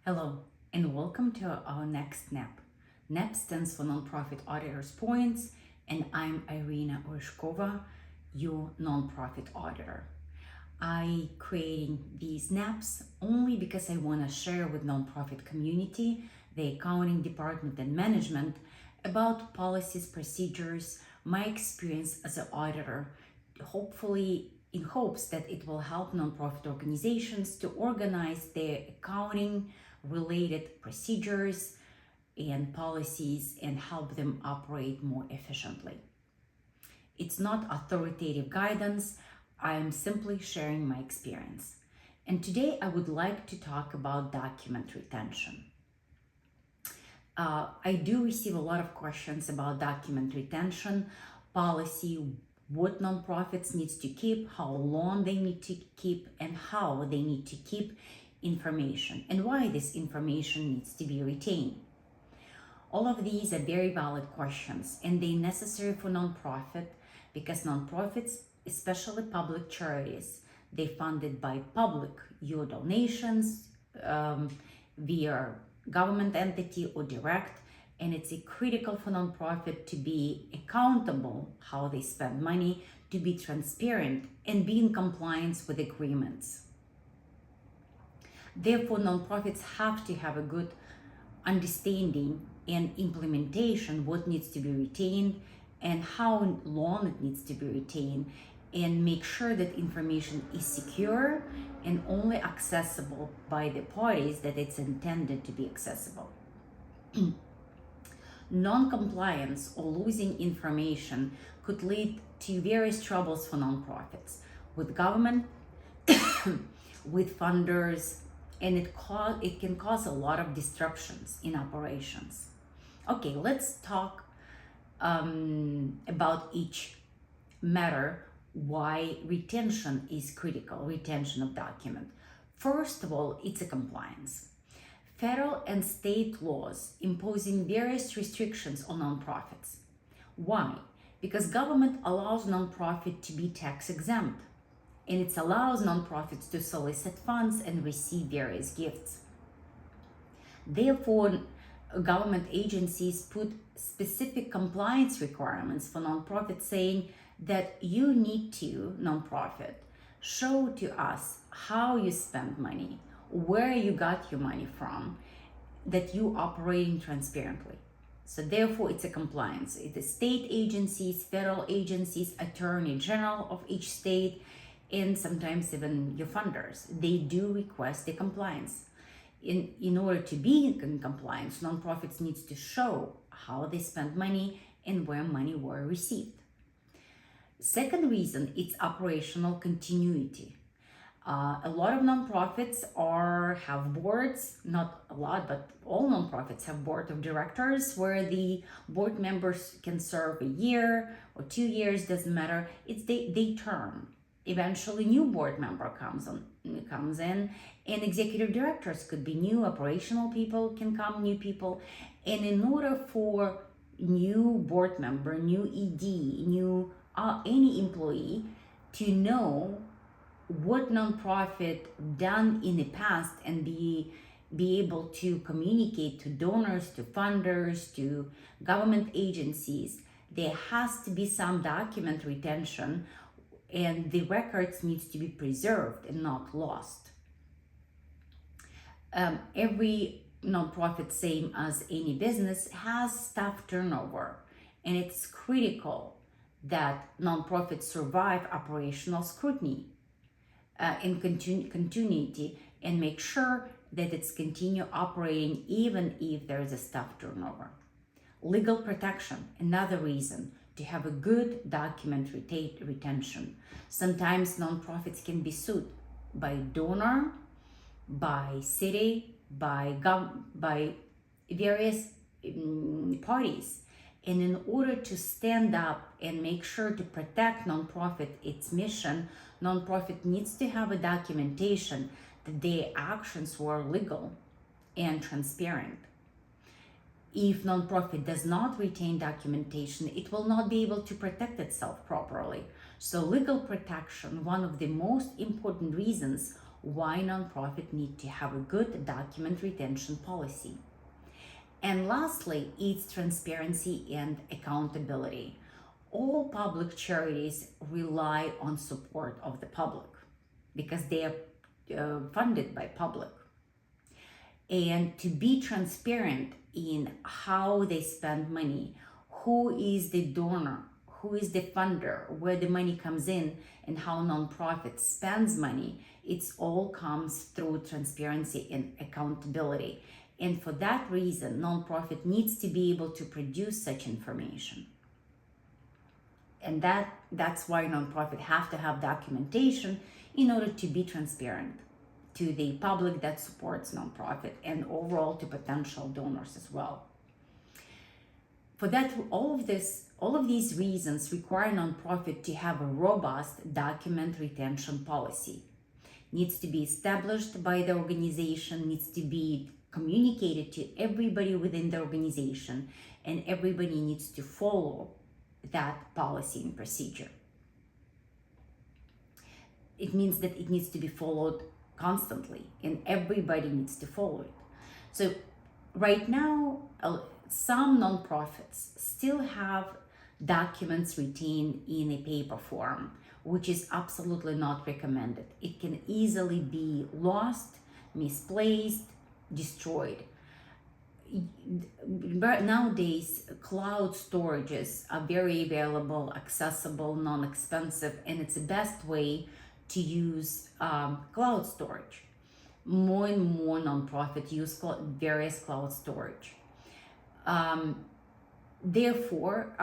Hello, and welcome to our next NAP. NAP stands for Nonprofit Auditors Points, and I'm Irina Oryshkova, your nonprofit auditor. I creating these NAPs only because I want to share with nonprofit community, the accounting department and management about policies, procedures, my experience as an auditor, hopefully in hopes that it will help nonprofit organizations to organize their accounting related procedures and policies and help them operate more efficiently. It's not authoritative guidance, I am simply sharing my experience. And today I would like to talk about document retention. I do receive a lot of questions about document retention policy, what nonprofits needs to keep, how long they need to keep, and how they need to keep information, and why this information needs to be retained. All of these are very valid questions, and they're necessary for nonprofit because nonprofits, especially public charities, they're funded by public, your donations, via government entity or direct, and it's critical for nonprofit to be accountable how they spend money, to be transparent and be in compliance with agreements. Therefore, nonprofits have to have a good understanding and implementation what needs to be retained and how long it needs to be retained, and make sure that information is secure and only accessible by the parties that it's intended to be accessible. Non-compliance or losing information could lead to various troubles for nonprofits with government, with funders, and it can cause a lot of disruptions in operations. Okay, let's talk about each matter, why retention is critical, retention of document. First of all, it's a compliance. Federal and state laws imposing various restrictions on nonprofits. Why? Because government allows nonprofit to be tax exempt, and it allows nonprofits to solicit funds and receive various gifts. Therefore, government agencies put specific compliance requirements for nonprofits, saying that you need to, nonprofit, show to us how you spend money, where you got your money from, that you operating transparently. So therefore, it's a compliance. It is state agencies, federal agencies, attorney general of each state, and sometimes even your funders. They do request the compliance. In order to be in compliance, nonprofits needs to show how they spend money and where money were received. Second reason, it's operational continuity. A lot of nonprofits have boards, not a lot, but all nonprofits have board of directors where the board members can serve a year or 2 years, doesn't matter. It's they term. Eventually, new board member comes in, and executive directors could be new, operational people can come, new people. And in order for new board member, new ED, new any employee to know what nonprofit done in the past and be able to communicate to donors, to funders, to government agencies, there has to be some document retention, and the records needs to be preserved and not lost. Every nonprofit, same as any business, has staff turnover, and it's critical that nonprofits survive operational scrutiny in continuity, and make sure that it's continue operating even if there is a staff turnover. Legal protection, another reason to have a good document retention. Sometimes nonprofits can be sued by donor, by city, by various parties. And in order to stand up and make sure to protect nonprofit, its mission, nonprofit needs to have a documentation that their actions were legal and transparent. If nonprofit does not retain documentation, it will not be able to protect itself properly. So legal protection, one of the most important reasons why nonprofit need to have a good document retention policy. And lastly, it's transparency and accountability. All public charities rely on support of the public because they are funded by public. And to be transparent in how they spend money, who is the donor, who is the funder, where the money comes in, and how nonprofit spends money, it's all comes through transparency and accountability. And for that reason, nonprofit needs to be able to produce such information. And that's why nonprofit have to have documentation in order to be transparent to the public that supports nonprofit and overall to potential donors as well. For that, all of these reasons require nonprofit to have a robust document retention policy. Needs to be established by the organization, needs to be communicated to everybody within the organization, and everybody needs to follow that policy and procedure. It means that it needs to be followed constantly, and everybody needs to follow it. So right now, some nonprofits still have documents retained in a paper form, which is absolutely not recommended. It can easily be lost, misplaced, destroyed. But nowadays, cloud storages are very available, accessible, non-expensive, and it's the best way to use cloud storage. More and more nonprofits use various cloud storage. Therefore,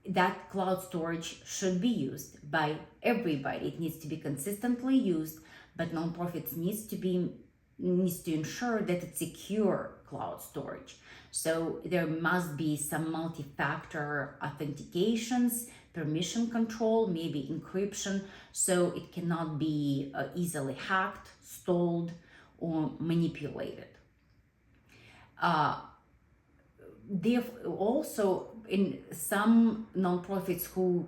that cloud storage should be used by everybody. It needs to be consistently used, but nonprofits needs to ensure that it's secure cloud storage. So there must be some multi-factor authentications, permission control, maybe encryption, so it cannot be easily hacked, stole, or manipulated. Also, in some nonprofits who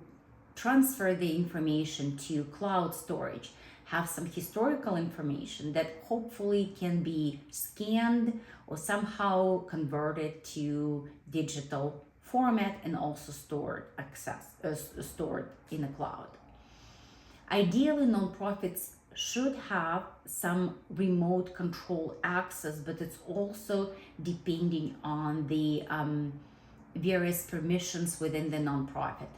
transfer the information to cloud storage have some historical information that hopefully can be scanned or somehow converted to digital format and also stored in the cloud. Ideally, nonprofits should have some remote control access, but it's also depending on the various permissions within the nonprofit,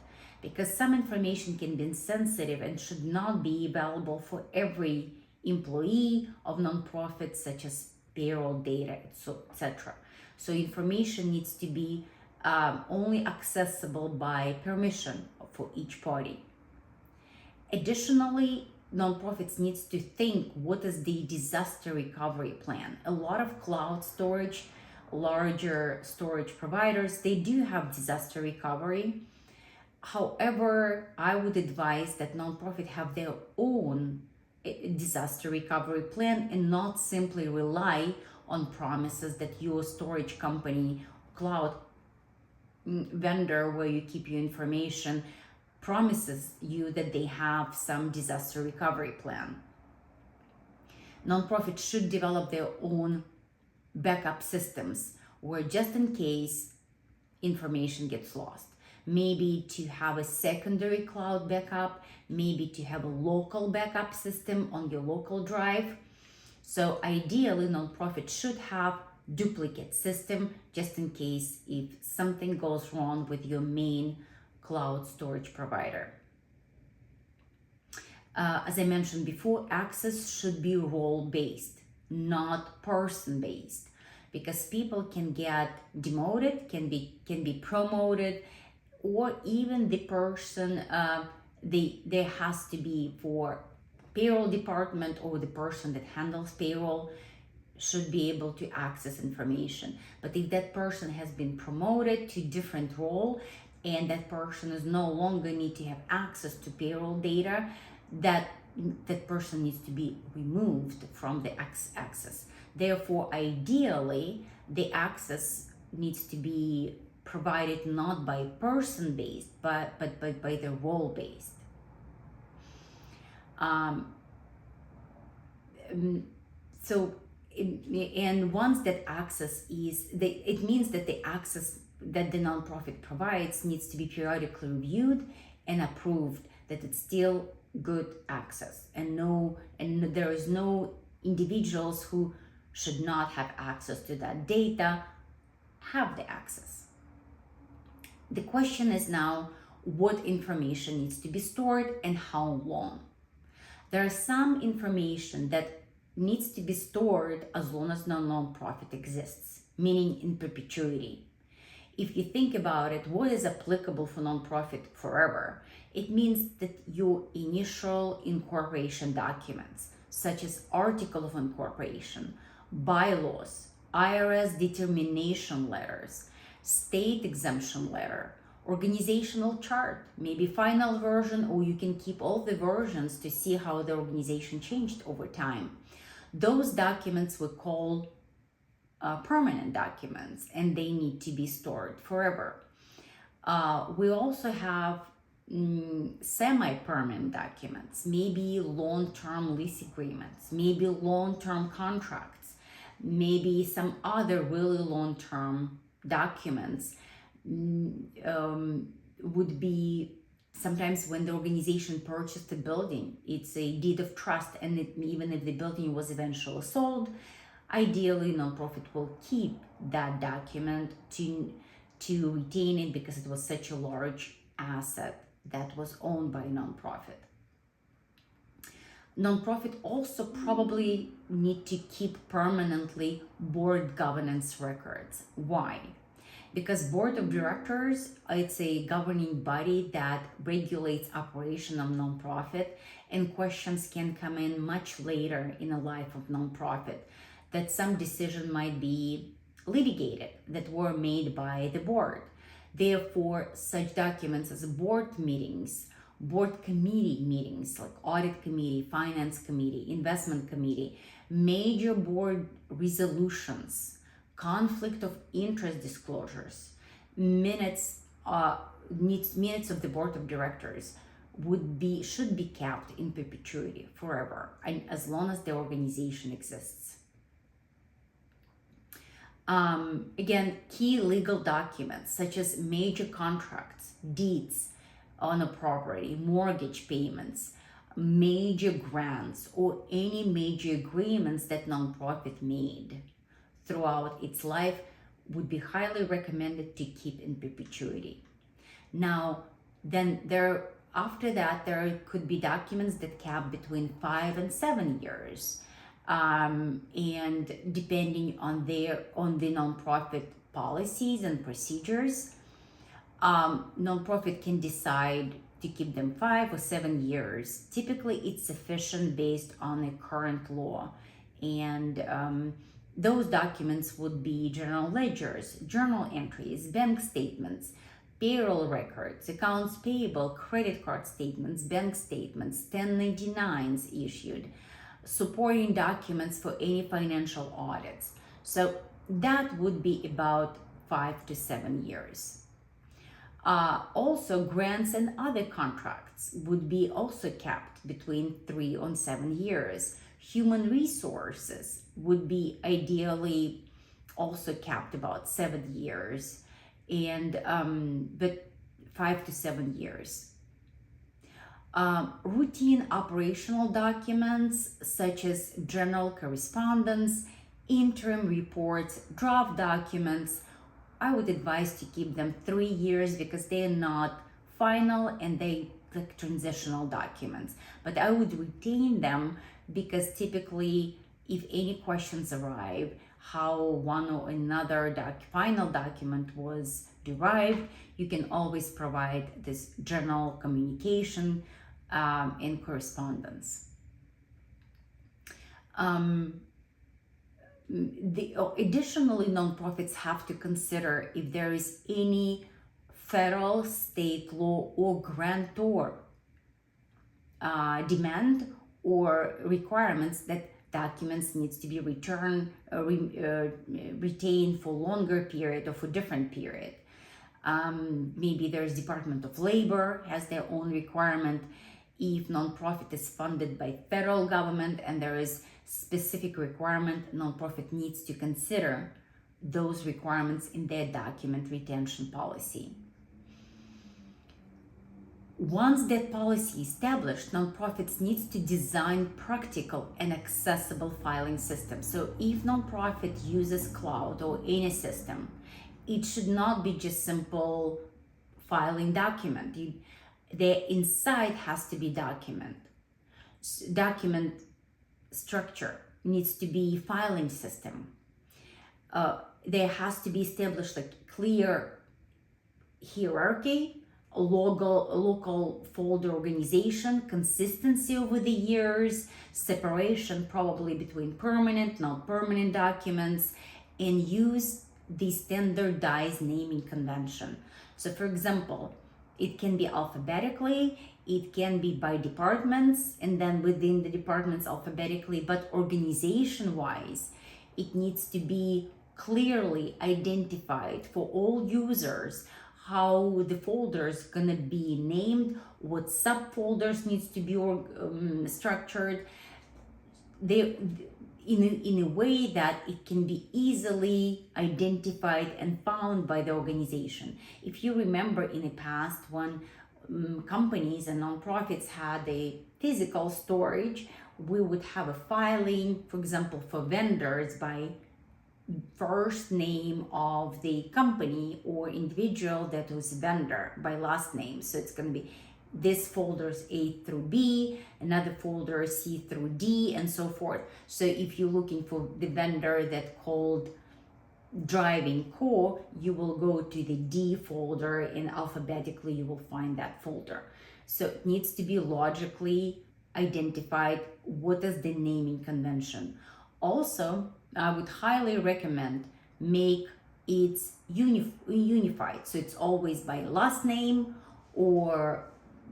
because some information can be sensitive and should not be available for every employee of nonprofits, such as payroll data, etc. So information needs to be only accessible by permission for each party. Additionally, nonprofits needs to think what is the disaster recovery plan. A lot of cloud storage, larger storage providers, they do have disaster recovery. However, I would advise that nonprofits have their own disaster recovery plan and not simply rely on promises that your storage company, cloud vendor where you keep your information, promises you that they have some disaster recovery plan. Nonprofits should develop their own backup systems where just in case information gets lost. Maybe to have a secondary cloud backup, maybe to have a local backup system on your local drive. So ideally, nonprofits should have duplicate system just in case if something goes wrong with your main cloud storage provider. As I mentioned before, access should be role-based, not person-based, because people can get demoted, can be promoted, or even the person there has to be for payroll department or the person that handles payroll should be able to access information. But if that person has been promoted to different role and that person is no longer need to have access to payroll data, that person needs to be removed from the access. Therefore, ideally, the access needs to be provided not by person-based, but by the role-based. so and once that access is it means that the access that the nonprofit provides needs to be periodically reviewed and approved, that it's still good access, and there is no individuals who should not have access to that data have the access. The question is now, what information needs to be stored and how long? There is some information that needs to be stored as long as no nonprofit exists, meaning in perpetuity. If you think about it, what is applicable for nonprofit forever? It means that your initial incorporation documents, such as article of incorporation, bylaws, IRS determination letters, state exemption letter, organizational chart, maybe final version, or you can keep all the versions to see how the organization changed over time. Those documents we call permanent documents, and they need to be stored forever. We also have semi-permanent documents, maybe long-term lease agreements, maybe long-term contracts, maybe some other really long-term documents. Would be sometimes when the organization purchased a building, it's a deed of trust, and even if the building was eventually sold, ideally nonprofit will keep that document to retain it because it was such a large asset that was owned by a nonprofit. Nonprofit also probably need to keep permanently board governance records. Why? Because board of directors, it's a governing body that regulates operation of nonprofit, and questions can come in much later in the life of nonprofit, that some decision might be litigated that were made by the board. Therefore, such documents as board meetings, board committee meetings like audit committee, finance committee, investment committee, major board resolutions, conflict of interest disclosures, minutes of the board of directors should be kept in perpetuity forever, and as long as the organization exists. Again, key legal documents such as major contracts, deeds on a property, mortgage payments, major grants, or any major agreements that nonprofit made throughout its life would be highly recommended to keep in perpetuity. Now, then after that, there could be documents that cap between 5 and 7 years, and depending on the nonprofit policies and procedures, nonprofit can decide to keep them 5 or 7 years. Typically, it's sufficient based on a current law, and those documents would be general ledgers, journal entries, bank statements, payroll records, accounts payable, credit card statements, bank statements, 1099s issued, supporting documents for any financial audits. So that would be about 5 to 7 years. Also, grants and other contracts would be also kept between 3 and 7 years. Human resources would be ideally also kept about 7 years, and but 5 to 7 years. Routine operational documents such as general correspondence, interim reports, draft documents, I would advise to keep them 3 years because they're not final and they like transitional documents. But I would retain them because typically if any questions arrive, how one or another final document was derived, you can always provide this general communication and correspondence. Additionally, nonprofits have to consider if there is any federal, state law, or grantor demand or requirements that documents needs to be retained for longer period or for different period. Maybe there's Department of Labor has their own requirement. If nonprofit is funded by federal government and there is specific requirement, nonprofit needs to consider those requirements in their document retention policy. Once that policy is established, nonprofits needs to design practical and accessible filing systems. So if nonprofit uses cloud or any system, it should not be just simple filing document. The inside has to be document structure needs to be filing system. There has to be established like clear hierarchy, local folder organization, consistency over the years, separation probably between permanent, non-permanent documents, and use the standardized naming convention. So for example, it can be alphabetically, it can be by departments, and then within the departments alphabetically, but organization-wise, it needs to be clearly identified for all users how the folders gonna be named, what subfolders needs to be structured. In a way that it can be easily identified and found by the organization. If you remember in the past when companies and nonprofits had a physical storage, we would have a filing, for example, for vendors by first name of the company or individual that was vendor by last name. So it's going to be this folder's A through B, another folder C through D, and so forth. So if you're looking for the vendor that called Driving Co, you will go to the D folder and alphabetically you will find that folder. So it needs to be logically identified what is the naming convention. Also, I would highly recommend make it unified. So it's always by last name, or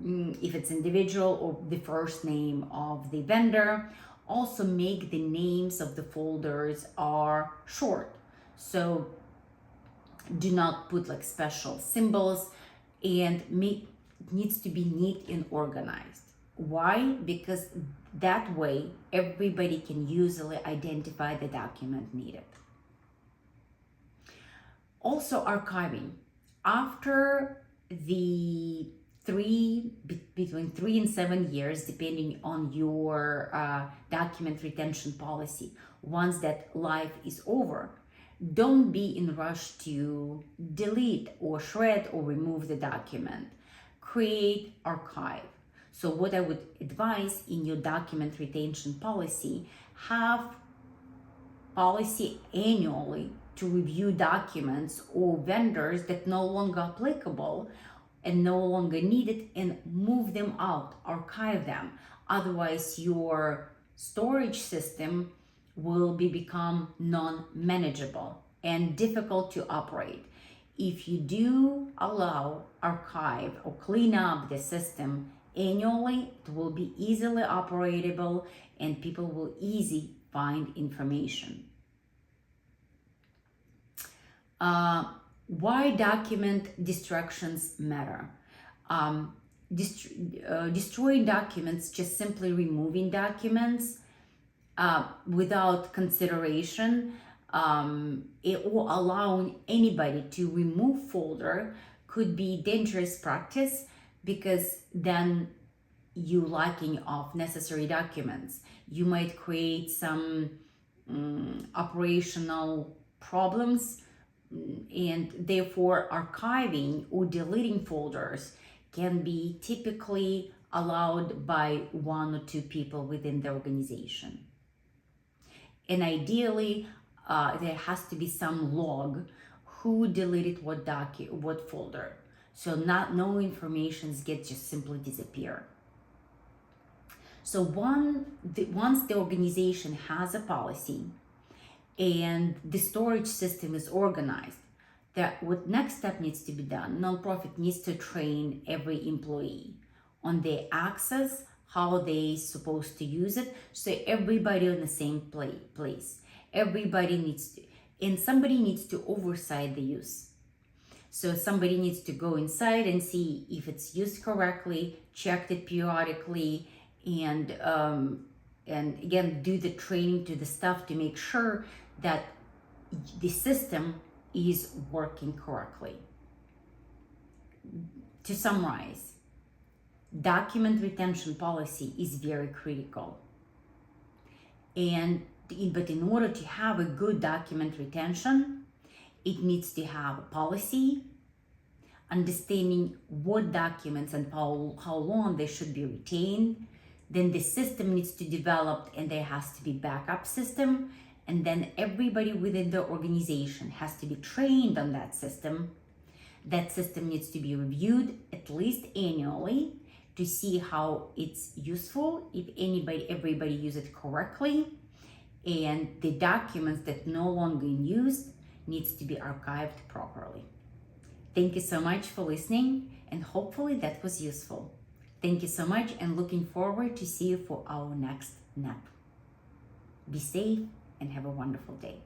if it's individual, or the first name of the vendor. Also make the names of the folders are short. So do not put like special symbols, and it needs to be neat and organized. Why? Because that way everybody can easily identify the document needed. Also archiving. After the between 3 and 7 years, depending on your document retention policy, once that life is over, don't be in rush to delete or shred or remove the document. Create archive. So what I would advise in your document retention policy, have policy annually to review documents or vendors that no longer applicable and no longer needed, and move them out, archive them. Otherwise your storage system will become non-manageable and difficult to operate. If you do allow archive or clean up the system annually, it will be easily operatable and people will easily find information. Why document destructions matter? Destroying documents, just simply removing documents without consideration, or allowing anybody to remove folder could be dangerous practice, because then you lacking of necessary documents. You might create some operational problems, and therefore archiving or deleting folders can be typically allowed by 1 or 2 people within the organization. And ideally, there has to be some log who deleted what folder. So no information gets just simply disappear. So once the organization has a policy and the storage system is organized, what next step needs to be done? Nonprofit needs to train every employee on their access, how they supposed to use it, so everybody on the same place. Everybody needs to, and somebody needs to oversight the use. So somebody needs to go inside and see if it's used correctly, checked it periodically, and and again, do the training to the staff to make sure that the system is working correctly. To summarize, document retention policy is very critical. But in order to have a good document retention, it needs to have a policy, understanding what documents and how long they should be retained. Then the system needs to develop, and there has to be backup system. And then everybody within the organization has to be trained on that system. That system needs to be reviewed at least annually to see how it's useful, if everybody use it correctly, and the documents that no longer in use needs to be archived properly. Thank you so much for listening, and hopefully that was useful. Thank you so much, and looking forward to see you for our next nap. Be safe and have a wonderful day.